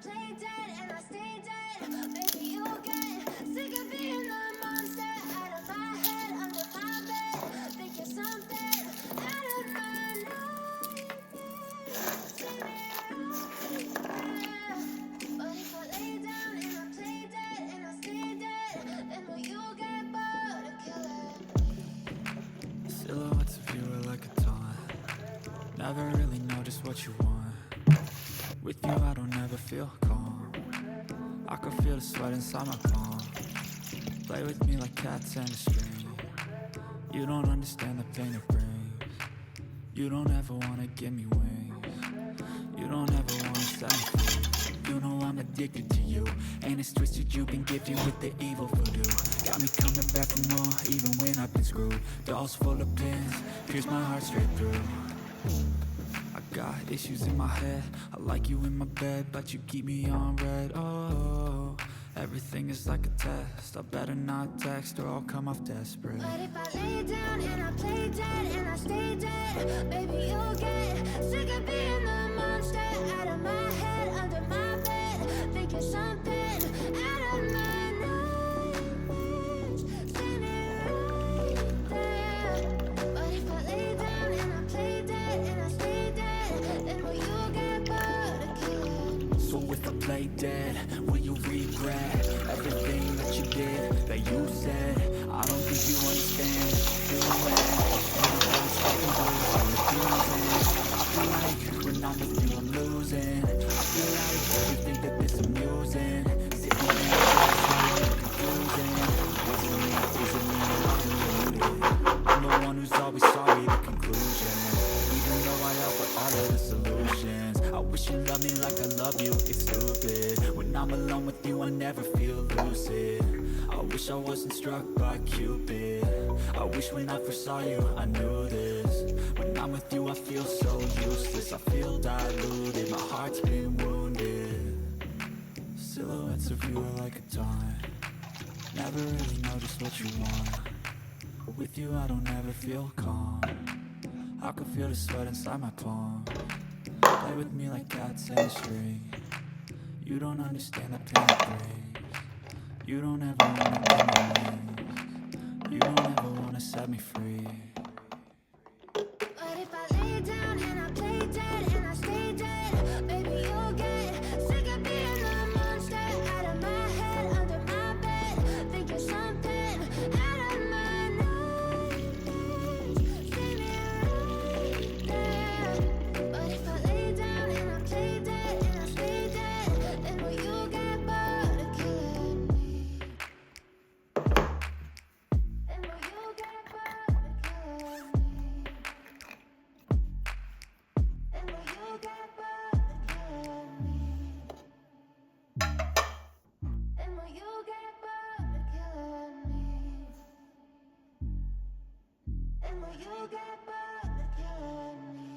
play dead and I stay dead. Baby, you'll get sick of being the monster out of my head, under my bed. Think you're something out of my nightmares. See me right there. But if I lay down and I play dead and I stay dead, then will you get bored of killing me? Silhouettes of you are like a taunt. Never really know just what you want. With you I don't ever feel calm. I can feel the sweat inside my palm. Play with me like cats and a string. You don't understand the pain it brings. You don't ever wanna give me wings. You don't ever wanna set me free. You know I'm addicted to you, and it's twisted. You've been gifted with the evil voodoo. Got me coming back for more, even when I've been screwed. Dolls full of pins, pierce my heart straight through. I got issues in my head. I like you in my bed, but you keep me on red. Oh, everything is like a test. I better not text or I'll come off desperate. But if I lay down and I play dead and I stay dead, baby, you'll get sick of being the monster out of my head, under my bed. Think you're something out of my nightmares. See me right there. But if I lay down and I play dead and I stay dead, then will you get bored of killing me? So if I play dead, will you regret everything that you did, that you said? I don't think you understand. Feeling bad, and I'm always fucking blues. I'm refusing. I feel like when I'm with you I'm losing. I feel like you think that this amusing. Sitting there, confusing. Was it me? Is it me? I'm deluded. I'm the one who's always sorry, the conclusion. Even though I offer all of the solutions, I wish you loved me like I love you. It's stupid. When I'm alone with you I never feel lucid. I wish I wasn't struck by Cupid. I wish when I first saw you I knew this. When I'm with you I feel so useless. I feel diluted, my heart's been wounded. Silhouettes of you are like a taunt. Never really know just what you want. With you I don't ever feel calm. I can feel the sweat inside my palm. Play with me like cats and a string. You don't understand the pain it brings. You don't ever wanna give me wings. You don't ever wanna set me free. But if I lay down and I play dead and I stay dead, baby, you'll get sick of being the monster out of my head, under my bed. Think you're something out of my nightmares. See me right there. But if I lay down and I play dead and I stay dead, then will you get bored of killing me? Then will you get bored of killing me? And will you get bored of killing me? And will you get bored of killing me? And will you get bored of killing me?